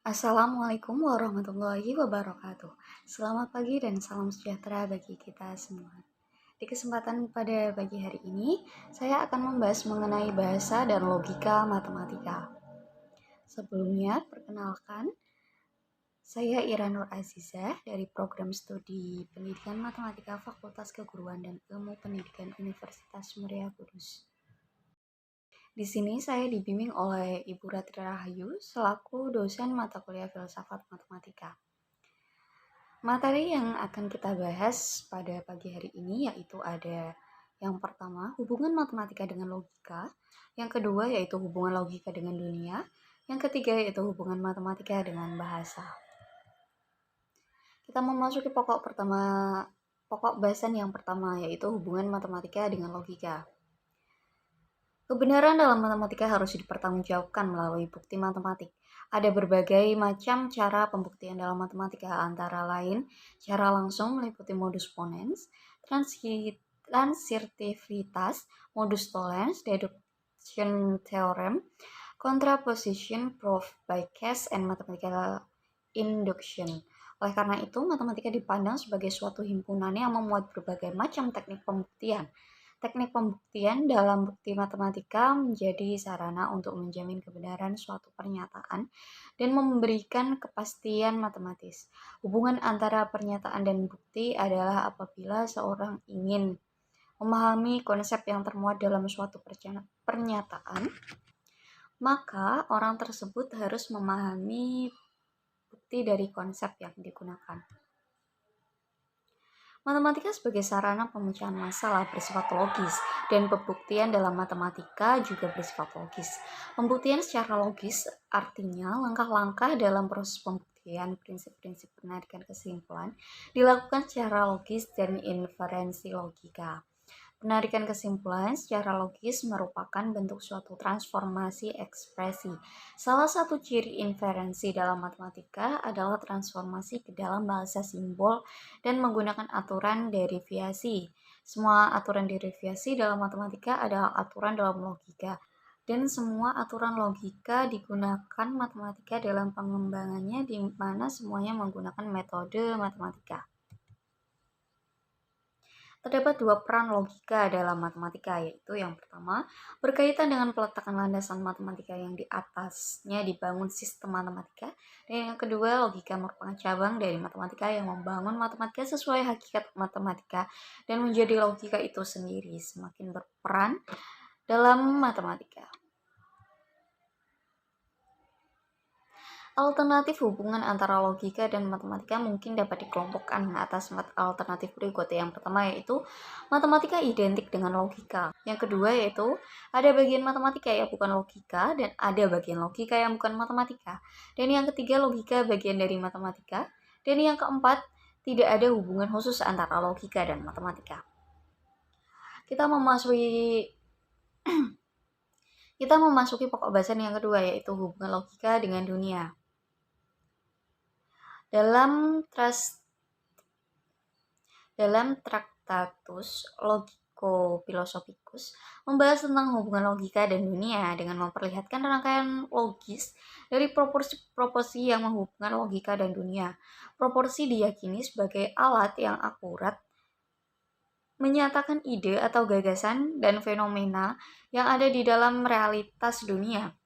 Assalamualaikum warahmatullahi wabarakatuh. Selamat pagi dan salam sejahtera bagi kita semua. Di kesempatan pada pagi hari ini, saya akan membahas mengenai bahasa dan logika matematika. Sebelumnya, perkenalkan, saya Ira Nur Azizah dari Program Studi Pendidikan Matematika Fakultas Keguruan dan Ilmu Pendidikan Universitas Muria Kudus. Di sini saya dibimbing oleh Ibu Ratri Rahayu selaku dosen mata kuliah Filsafat Matematika. Materi yang akan kita bahas pada pagi hari ini yaitu ada yang pertama, hubungan matematika dengan logika, yang kedua yaitu hubungan logika dengan dunia, yang ketiga yaitu hubungan matematika dengan bahasa. Kita memasuki pokok bahasan yang pertama yaitu hubungan matematika dengan logika. Kebenaran dalam matematika harus dipertanggungjawabkan melalui bukti matematik. Ada berbagai macam cara pembuktian dalam matematika, antara lain cara langsung meliputi modus ponens, transitivitas, modus tollens, deduction theorem, contraposition, proof by case, and mathematical induction. Oleh karena itu, matematika dipandang sebagai suatu himpunan yang memuat berbagai macam teknik pembuktian. Teknik pembuktian dalam bukti matematika menjadi sarana untuk menjamin kebenaran suatu pernyataan dan memberikan kepastian matematis. Hubungan antara pernyataan dan bukti adalah apabila seorang ingin memahami konsep yang termuat dalam suatu pernyataan, maka orang tersebut harus memahami bukti dari konsep yang digunakan. Matematika sebagai sarana pemecahan masalah bersifat logis, dan pembuktian dalam matematika juga bersifat logis. Pembuktian secara logis artinya langkah-langkah dalam proses pembuktian prinsip-prinsip penarikan kesimpulan dilakukan secara logis dan inferensi logika. Penarikan kesimpulan secara logis merupakan bentuk suatu transformasi ekspresi. Salah satu ciri inferensi dalam matematika adalah transformasi ke dalam bahasa simbol dan menggunakan aturan derivasi. Semua aturan derivasi dalam matematika adalah aturan dalam logika, dan semua aturan logika digunakan matematika dalam pengembangannya, di mana semuanya menggunakan metode matematika. Terdapat dua peran logika dalam matematika, yaitu yang pertama, berkaitan dengan peletakan landasan matematika yang di atasnya dibangun sistem matematika, dan yang kedua, logika merupakan cabang dari matematika yang membangun matematika sesuai hakikat matematika dan menjadi logika itu sendiri semakin berperan dalam matematika. Alternatif hubungan antara logika dan matematika mungkin dapat dikelompokkan atas alternatif berikut. Yang pertama yaitu matematika identik dengan logika. Yang kedua yaitu ada bagian matematika yang bukan logika dan ada bagian logika yang bukan matematika. Dan yang ketiga, logika bagian dari matematika. Dan yang keempat, tidak ada hubungan khusus antara logika dan matematika. Kita memasuki pokok bahasan yang kedua, yaitu hubungan logika dengan dunia. Dalam Tractatus Logico-Philosophicus membahas tentang hubungan logika dan dunia dengan memperlihatkan rangkaian logis dari proporsi-proporsi yang menghubungkan logika dan dunia. Proporsi diyakini sebagai alat yang akurat menyatakan ide atau gagasan dan fenomena yang ada di dalam realitas dunia.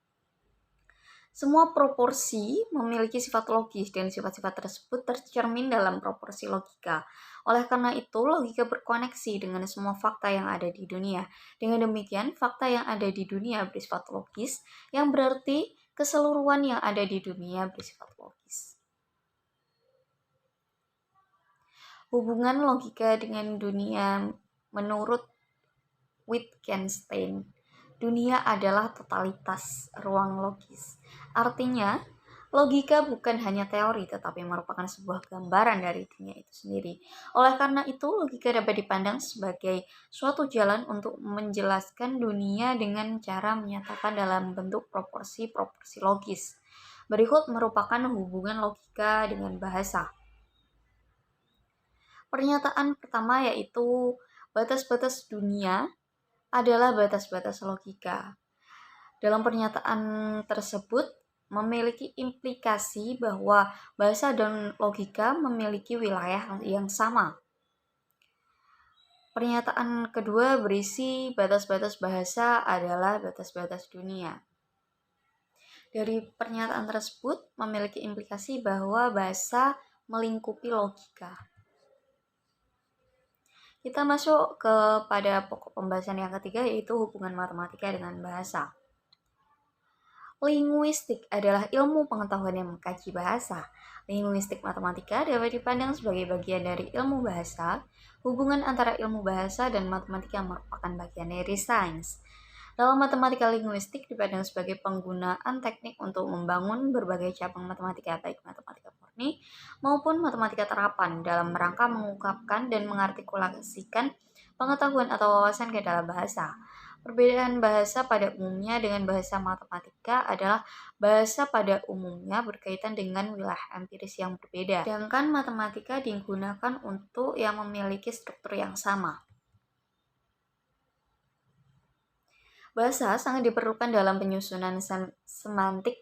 Semua proporsi memiliki sifat logis dan sifat-sifat tersebut tercermin dalam proporsi logika. Oleh karena itu, logika berkoneksi dengan semua fakta yang ada di dunia. Dengan demikian, fakta yang ada di dunia bersifat logis, yang berarti keseluruhan yang ada di dunia bersifat logis. Hubungan logika dengan dunia menurut Wittgenstein. Dunia adalah totalitas ruang logis. Artinya, logika bukan hanya teori tetapi merupakan sebuah gambaran dari dunia itu sendiri. Oleh karena itu, logika dapat dipandang sebagai suatu jalan untuk menjelaskan dunia dengan cara menyatakan dalam bentuk proporsi-proporsi logis. Berikut merupakan hubungan logika dengan bahasa. Pernyataan pertama yaitu batas-batas dunia adalah batas-batas logika. Dalam pernyataan tersebut, memiliki implikasi bahwa bahasa dan logika memiliki wilayah yang sama. Pernyataan kedua berisi batas-batas bahasa adalah batas-batas dunia. Dari pernyataan tersebut memiliki implikasi bahwa bahasa melingkupi logika. Kita masuk kepada pokok pembahasan yang ketiga, yaitu hubungan matematika dengan bahasa. Linguistik adalah ilmu pengetahuan yang mengkaji bahasa. Linguistik matematika dapat dipandang sebagai bagian dari ilmu bahasa. Hubungan antara ilmu bahasa dan matematika merupakan bagian dari sains. Dalam matematika, linguistik dipandang sebagai penggunaan teknik untuk membangun berbagai cabang matematika, baik matematika murni maupun matematika terapan, dalam rangka mengungkapkan dan mengartikulasikan pengetahuan atau wawasan ke dalam bahasa. Perbedaan bahasa pada umumnya dengan bahasa matematika adalah bahasa pada umumnya berkaitan dengan wilayah empiris yang berbeda, sedangkan matematika digunakan untuk yang memiliki struktur yang sama. Bahasa sangat diperlukan dalam penyusunan semantik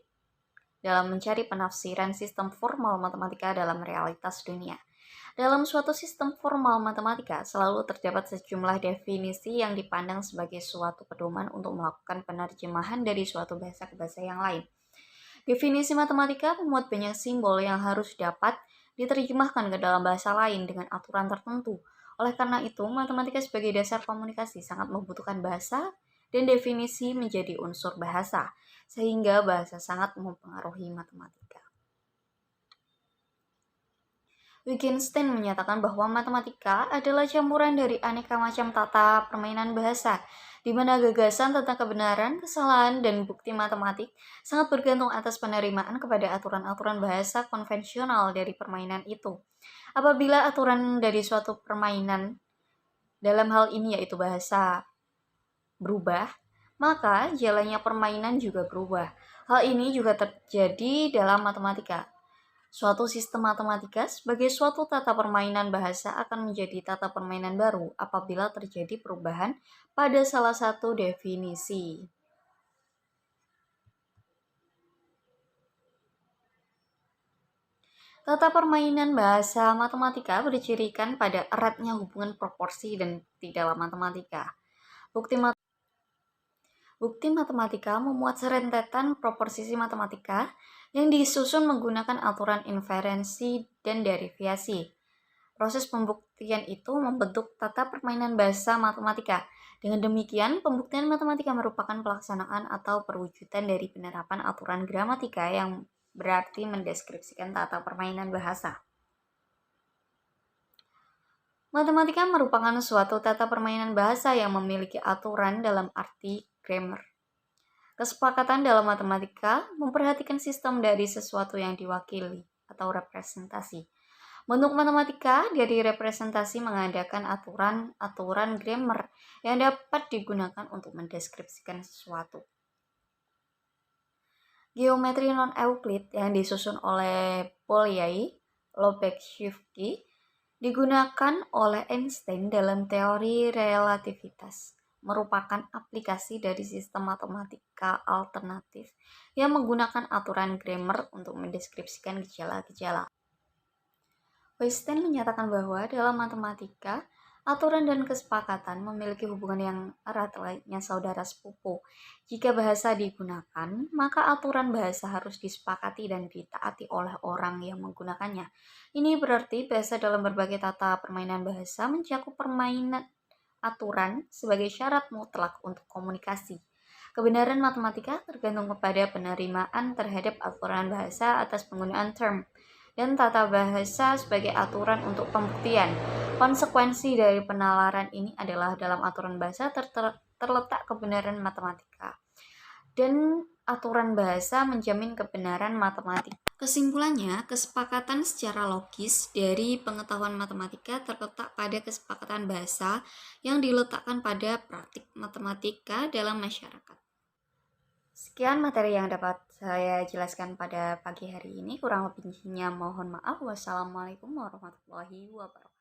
dalam mencari penafsiran sistem formal matematika dalam realitas dunia. Dalam suatu sistem formal matematika, selalu terdapat sejumlah definisi yang dipandang sebagai suatu pedoman untuk melakukan penerjemahan dari suatu bahasa ke bahasa yang lain. Definisi matematika memuat banyak simbol yang harus dapat diterjemahkan ke dalam bahasa lain dengan aturan tertentu. Oleh karena itu, matematika sebagai dasar komunikasi sangat membutuhkan bahasa dan definisi menjadi unsur bahasa, sehingga bahasa sangat mempengaruhi matematika. Wittgenstein menyatakan bahwa matematika adalah campuran dari aneka macam tata permainan bahasa, di mana gagasan tentang kebenaran, kesalahan, dan bukti matematik sangat bergantung atas penerimaan kepada aturan-aturan bahasa konvensional dari permainan itu. Apabila aturan dari suatu permainan, dalam hal ini yaitu bahasa, berubah, maka jalannya permainan juga berubah. Hal ini juga terjadi dalam matematika. Suatu sistem matematika sebagai suatu tata permainan bahasa akan menjadi tata permainan baru apabila terjadi perubahan pada salah satu definisi. Tata permainan bahasa matematika dicirikan pada eratnya hubungan proporsi dan bukti dalam matematika. Bukti matematika memuat serentetan proporsi matematika yang disusun menggunakan aturan inferensi dan derivasi. Proses pembuktian itu membentuk tata permainan bahasa matematika. Dengan demikian, pembuktian matematika merupakan pelaksanaan atau perwujudan dari penerapan aturan gramatika yang berarti mendeskripsikan tata permainan bahasa. Matematika merupakan suatu tata permainan bahasa yang memiliki aturan dalam arti grammar. Kesepakatan dalam matematika memperhatikan sistem dari sesuatu yang diwakili atau representasi. Bentuk matematika dari representasi mengadakan aturan-aturan grammar yang dapat digunakan untuk mendeskripsikan sesuatu. Geometri non-Euclid yang disusun oleh Bolyai-Lobachevsky digunakan oleh Einstein dalam teori relativitas, merupakan aplikasi dari sistem matematika alternatif yang menggunakan aturan grammar untuk mendeskripsikan gejala-gejala. Einstein menyatakan bahwa dalam matematika, aturan dan kesepakatan memiliki hubungan yang erat layaknya saudara sepupu. Jika bahasa digunakan, maka aturan bahasa harus disepakati dan ditaati oleh orang yang menggunakannya. Ini berarti bahasa dalam berbagai tata permainan bahasa mencakup permainan aturan sebagai syarat mutlak untuk komunikasi. Kebenaran matematika tergantung kepada penerimaan terhadap aturan bahasa atas penggunaan term dan tata bahasa sebagai aturan untuk pembuktian. Konsekuensi dari penalaran ini adalah dalam aturan bahasa terletak kebenaran matematika, dan aturan bahasa menjamin kebenaran matematika. Kesimpulannya, kesepakatan secara logis dari pengetahuan matematika terletak pada kesepakatan bahasa yang diletakkan pada praktik matematika dalam masyarakat. Sekian materi yang dapat saya jelaskan pada pagi hari ini. Kurang lebihnya mohon maaf. Wassalamualaikum warahmatullahi wabarakatuh.